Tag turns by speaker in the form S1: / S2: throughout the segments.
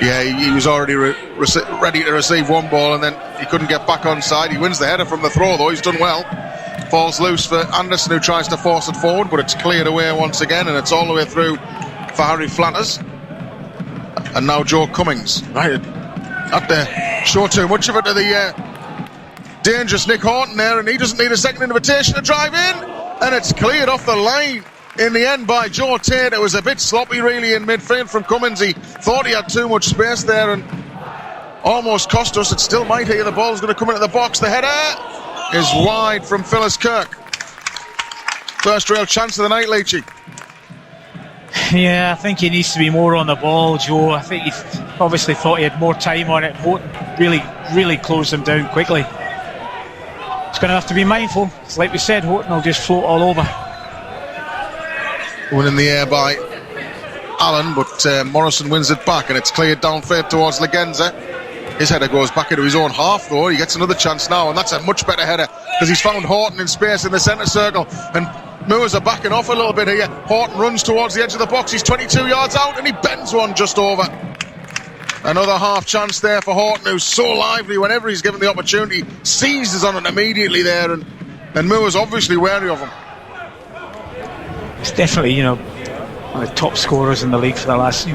S1: Yeah, he was already ready to receive one ball, and then he couldn't get back on side. He wins the header from the throw, though. He's done well. Falls loose for Anderson, who tries to force it forward, but it's cleared away once again, and it's all the way through for Harry Flatters. And now Joe Cummings. Right, not to show too much of it to the dangerous Nick Horton there, and he doesn't need a second invitation to drive in, and it's cleared off the line in the end by Joe Tate. It was a bit sloppy really in midfield from Cummins. He thought he had too much space there and almost cost us. It still might here. The ball's going to come into the box. The header is wide from Phyllis Kirk. First real chance of the night, Leachy.
S2: Yeah, I think he needs to be more on the ball, Joe. I think he obviously thought he had more time on it. Horton really closed him down quickly. He's going to have to be mindful. It's like we said, Horton will just float all over.
S1: One in the air by Allen, but Morrison wins it back, and it's cleared downfield towards Legenza. His header goes back into his own half, though. He gets another chance now, and that's a much better header because he's found Horton in space in the centre circle, and Moors are backing off a little bit here. Horton runs towards the edge of the box. He's 22 yards out, and he bends one just over. Another half chance there for Horton, who's so lively whenever he's given the opportunity. Seizes on it immediately there, and Moors obviously wary of him.
S2: He's definitely, one of the top scorers in the league for the last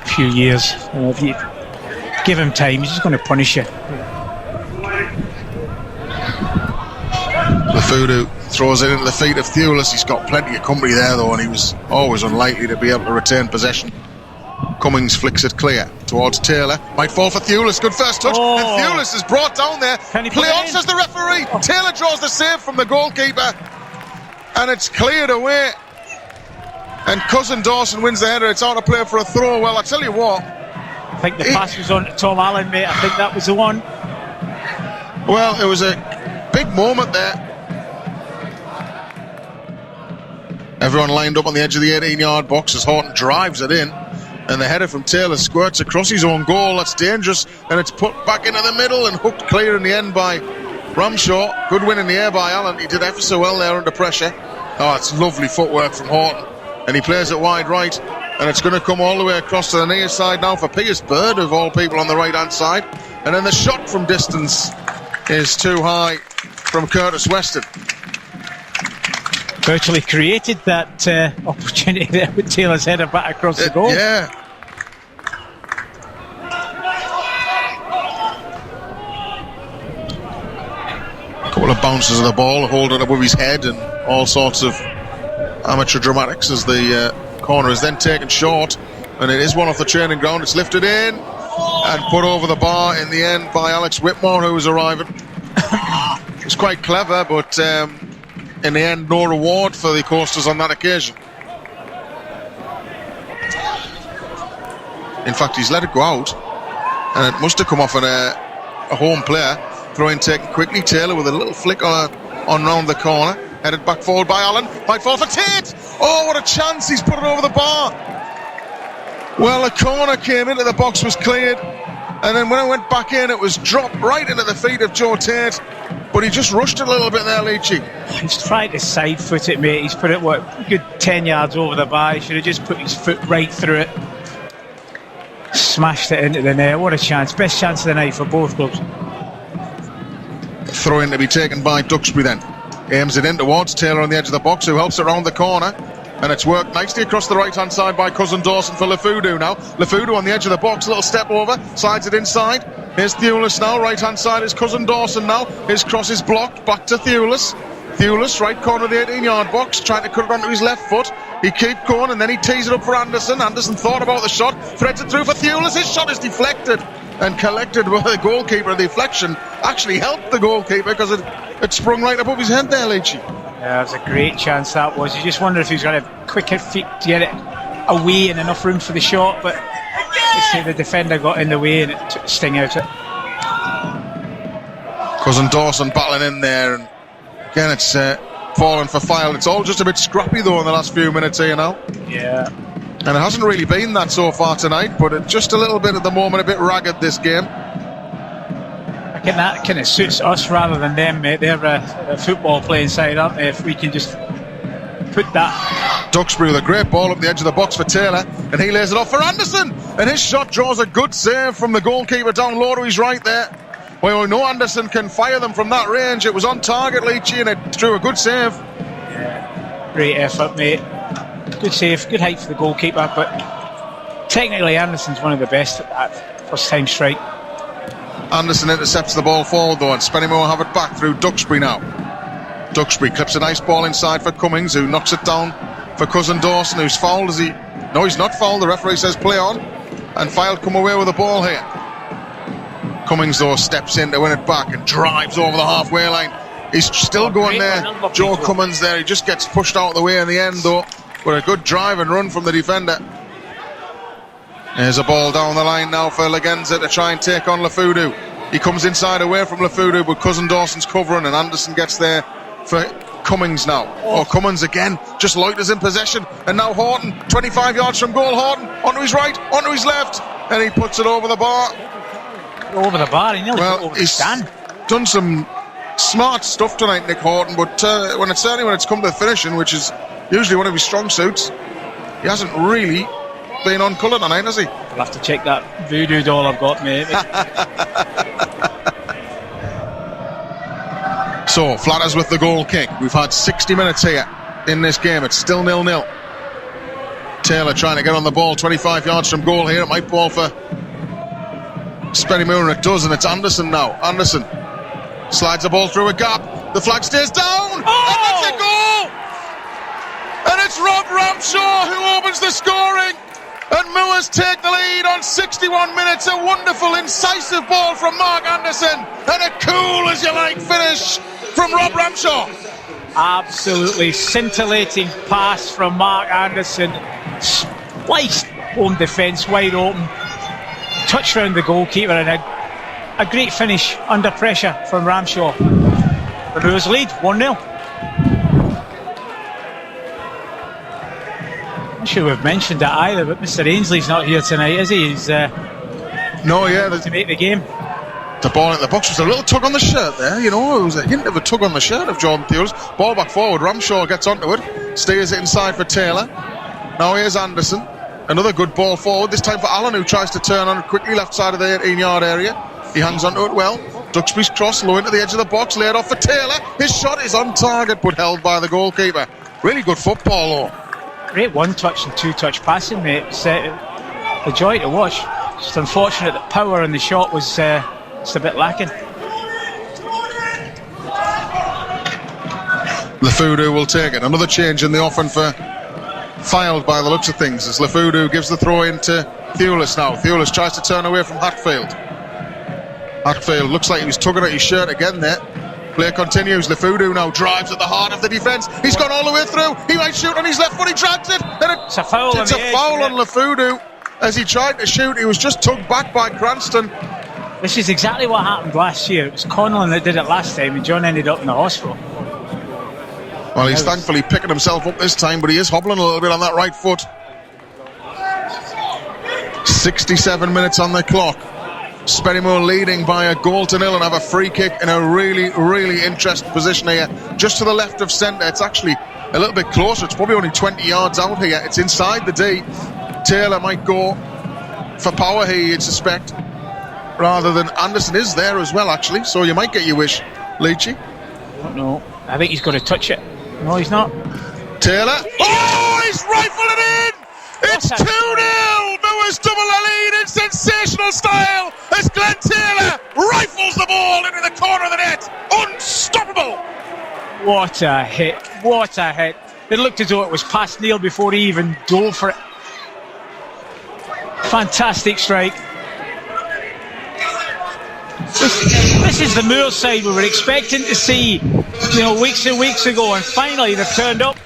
S2: few years. If you give him time, he's just going to punish you.
S1: Lefudu throws it into the feet of Thewlis. He's got plenty of company there, though, and he was always unlikely to be able to retain possession. Cummings flicks it clear towards Taylor. Might fall for Thewlis. Good first touch. And Thewlis is brought down there. Play on, says the referee. Taylor draws the save from the goalkeeper. And it's cleared away. And Cousin Dawson wins the header. It's out of play for a throw. Well, I tell you what.
S2: I think the pass was on to Tom Allen, mate. I think that was the one.
S1: Well, it was a big moment there. Everyone lined up on the edge of the 18-yard box as Horton drives it in. And the header from Taylor squirts across his own goal. That's dangerous. And it's put back into the middle and hooked clear in the end by Ramshaw. Good win in the air by Allen. He did ever so well there under pressure. Oh, it's lovely footwork from Horton. And he plays it wide right. And it's going to come all the way across to the near side now for Pierce Bird, of all people, on the right-hand side. And then the shot from distance is too high from Curtis Weston.
S2: Virtually created that opportunity there with Taylor's header back across the goal.
S1: Yeah. A couple of bounces of the ball, holding it above his head, and all sorts of amateur dramatics as the corner is then taken short, and it is one off the training ground. It's lifted in and put over the bar in the end by Alex Whitmore, who was arriving. It was quite clever, but in the end, no reward for the Coasters on that occasion. In fact, he's let it go out, and it must have come off on a home player. Throw-in taken quickly. Taylor with a little flick on round the corner. Headed back forward by Allen. Might fall for Tate. Oh, what a chance. He's put it over the bar. Well, a corner came into the box, was cleared. And then when it went back in, it was dropped right into the feet of Joe Tate. But he just rushed it a little bit there, Leachy.
S2: He's tried to side foot it, mate. He's put it, a good 10 yards over the bar. He should have just put his foot right through it. Smashed it into the net. What a chance. Best chance of the night for both clubs.
S1: Throw in to be taken by Duxbury then. Aims it in towards Taylor on the edge of the box, who helps it around the corner. And it's worked nicely across the right-hand side by Cousin Dawson for Lefudu now. Lefudu on the edge of the box, a little step over, sides it inside. Here's Thewlis now, right-hand side is Cousin Dawson now. His cross is blocked, back to Thewlis. Thewlis, right corner of the 18-yard box, trying to cut it onto his left foot. He keeps going, and then he tees it up for Anderson. Anderson thought about the shot, threads it through for Thewlis. His shot is deflected and collected by the goalkeeper. The deflection actually helped the goalkeeper because it sprung right above his head there, Leachy.
S2: Yeah, it was a great chance that was. You just wonder if he was going to have quicker feet to get it away and enough room for the shot, but the defender got in the way and it took the sting out of it.
S1: Cousin Dawson battling in there, and again it's fallen for Fylde. It's all just a bit scrappy though in the last few minutes here now.
S2: Yeah.
S1: And it hasn't really been that so far tonight, but just a little bit at the moment, a bit ragged this game.
S2: I think that kind of suits us rather than them, mate. They're a football playing side, aren't they? If we can just put that
S1: Duxbury with a great ball up the edge of the box for Taylor, and he lays it off for Anderson, and his shot draws a good save from the goalkeeper down low to his right there. Well, we know Anderson can fire them from that range. It was on target, Leachy, and it drew a good save.
S2: Yeah, great effort, mate. Good save, good height for the goalkeeper, but technically Anderson's one of the best at that first time strike.
S1: Anderson intercepts the ball forward though, and Spennymoor have it back through Duxbury now. Duxbury clips a nice ball inside for Cummings, who knocks it down for Cousin Dawson, who's fouled. No, he's not fouled. The referee says play on, and Fylde come away with the ball here. Cummings though steps in to win it back and drives over the halfway line. He's still going there. Joe Cummins there. He just gets pushed out of the way in the end though, with a good drive and run from the defender. There's a ball down the line now for Legenza to try and take on Lafudu. He comes inside away from Lafudu, but Cousin Dawson's covering, and Anderson gets there for Cummings now. Cummins again just loiters in possession, and now Horton 25 yards from goal. Horton onto his right, onto his left, and he puts it over the bar.
S2: Over the bar, he nearly put over the stand.
S1: Done some smart stuff tonight, Nick Horton, but when it's come to the finishing, which is usually one of his strong suits, he hasn't really been on colour tonight, has he?
S2: I'll have to check that voodoo doll I've got, mate.
S1: So, Flatters with the goal kick. We've had 60 minutes here in this game. It's still 0-0. Taylor trying to get on the ball 25 yards from goal here. It might ball for Spennymoor, and it does, and it's Anderson now. Anderson slides the ball through a gap. The flag stays down, and that's a goal! And it's Rob Ramshaw who opens the scoring, and Moors take the lead on 61 minutes. A wonderful, incisive ball from Mark Anderson, and a cool as you like finish from Rob Ramshaw.
S2: Absolutely scintillating pass from Mark Anderson. Spliced home defence wide open. Touch round the goalkeeper, and a great finish under pressure from Ramshaw. The Moors lead 1-0. I'm sure we've mentioned that either, but Mr. Ainsley's not here tonight, is he? He's to make the game.
S1: The ball in the box was a little tug on the shirt there, you know. It was a hint of a tug on the shirt of Jordan Thewlis. Ball back forward, Ramshaw gets onto it, steers it inside for Taylor. Now here's Anderson. Another good ball forward, this time for Allen, who tries to turn on it quickly, left side of the 18-yard area. He hangs onto it well. Duxbury's cross low into the edge of the box, laid off for Taylor. His shot is on target, but held by the goalkeeper. Really good football, though.
S2: Great one-touch and two-touch passing, mate. It's a joy to watch. Just unfortunate that power in the shot was just a bit lacking.
S1: Lafudu will take it. Another change in the offense for Fylde by the looks of things, as Lafudu gives the throw into Thewlis now. Thewlis tries to turn away from Hatfield. Hatfield looks like he was tugging at his shirt again there. Play continues. Lafudu now drives at the heart of the defence. He's gone all the way through. He might shoot on his left foot. He drags it.
S2: It's a foul.
S1: It's a foul on Lafudu. As he tried to shoot, he was just tugged back by Cranston.
S2: This is exactly what happened last year. It was Conlon that did it last time, and John ended up in the hospital.
S1: Well, he's thankfully picking himself up this time, but he is hobbling a little bit on that right foot. 67 minutes on the clock. Spennymoor leading by a goal to nil, and have a free kick in a really, really interesting position here, just to the left of centre. It's actually a little bit closer. It's probably only 20 yards out here. It's inside the D. Taylor might go for power here, you'd suspect, rather than Anderson is there as well, actually. So you might get your wish, Leachy.
S2: I don't know. I think he's got to touch it. No, he's not.
S1: Taylor. Oh, he's rifled it in! It's 2-0! Moors double the lead in sensational style as Glenn Taylor rifles the ball into the corner of the net. Unstoppable!
S2: What a hit. What a hit. It looked as though it was past Neil before he even dove for it. Fantastic strike. This is the Moors side we were expecting to see, weeks and weeks ago, and finally they've turned up.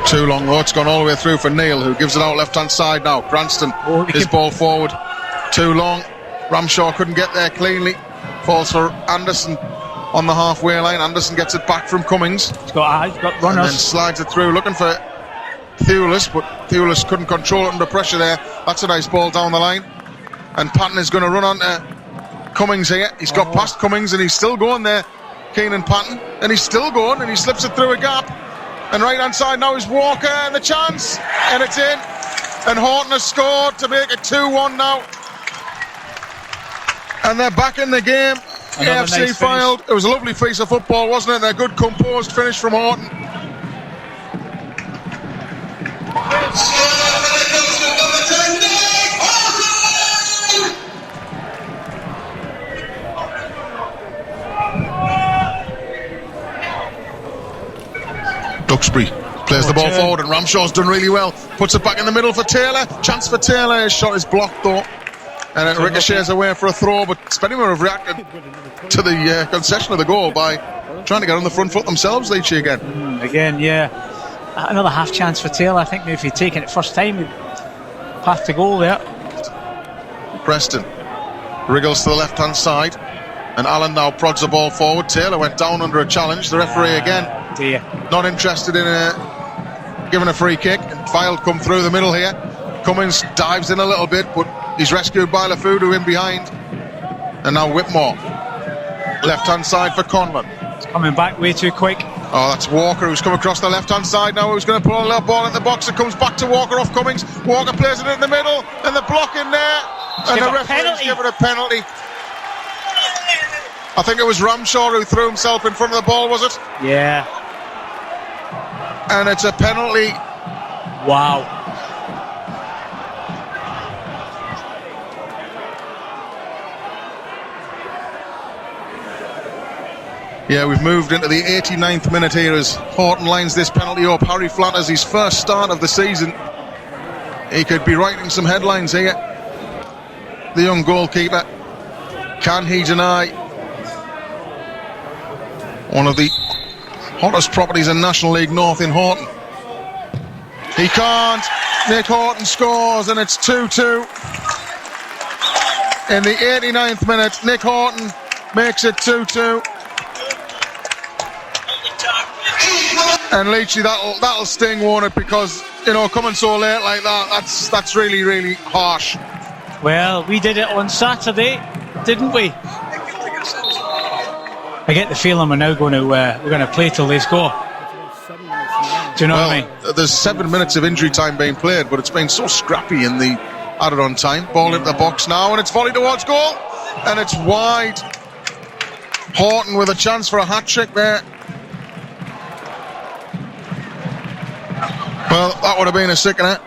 S1: Too long though, it's gone all the way through for Neil, who gives it out left hand side now. Cranston, his ball forward. Too long. Ramshaw couldn't get there cleanly. Falls for Anderson on the halfway line. Anderson gets it back from Cummings.
S2: He's got runners.
S1: And then slides it through, looking for Thewlis, but Thewlis couldn't control it under pressure there. That's a nice ball down the line. And Patton is going to run on to Cummings here. He's got past Cummings and he's still going there. Keenan Patton, and he's still going, and he slips it through a gap. And right hand side now is Walker, and the chance, and it's in. And Horton has scored to make it 2-1 now. And they're back in the game. AFC
S2: nice
S1: Fylde. It was a lovely piece of football, wasn't it? And a good composed finish from Horton. Duxbury plays the ball forward, and Ramshaw's done really well. Puts it back in the middle for Taylor. Chance for Taylor. His shot is blocked though, and it ricochets away for a throw. But Spennymoor have reacted to the concession of the goal by trying to get on the front foot themselves, Leachy, again.
S2: Again, yeah. Another half chance for Taylor. I think maybe if he'd taken it first time, he'd path to goal there.
S1: Preston wriggles to the left hand side, and Allen now prods the ball forward. Taylor went down under a challenge. The referee again not interested in giving a free kick, and Fylde come through the middle here. Cummins dives in a little bit, but he's rescued by Lafudu in behind. And now Whitmore, left hand side for Conlon.
S2: It's coming back way too quick.
S1: Oh, that's Walker who's come across the left hand side now, who's going to put a little ball in the box. It comes back to Walker off Cummings. Walker plays it in the middle, and the block in there, and the referee's given a penalty. I think it was Ramshaw who threw himself in front of the ball, was it?
S2: Yeah.
S1: And it's a penalty.
S2: Wow.
S1: Yeah, we've moved into the 89th minute here as Horton lines this penalty up. Harry Flatters, his first start of the season. He could be writing some headlines here. The young goalkeeper. Can he deny one of the hottest properties in National League North in Horton? He can't. Nick Horton scores, and it's 2-2. In the 89th minute, Nick Horton makes it 2-2. And Leachy, that'll sting, won't it? Because, you know, coming so late like that, that's really, really harsh.
S2: Well, we did it on Saturday, didn't we? I get the feeling we're now going to play till they score. Do you know what I mean?
S1: There's 7 minutes of injury time being played, but it's been so scrappy in the added on time. Ball into the box now, and it's volleyed towards goal, and it's wide. Horton with a chance for a hat-trick there. Well, that would have been a sickener.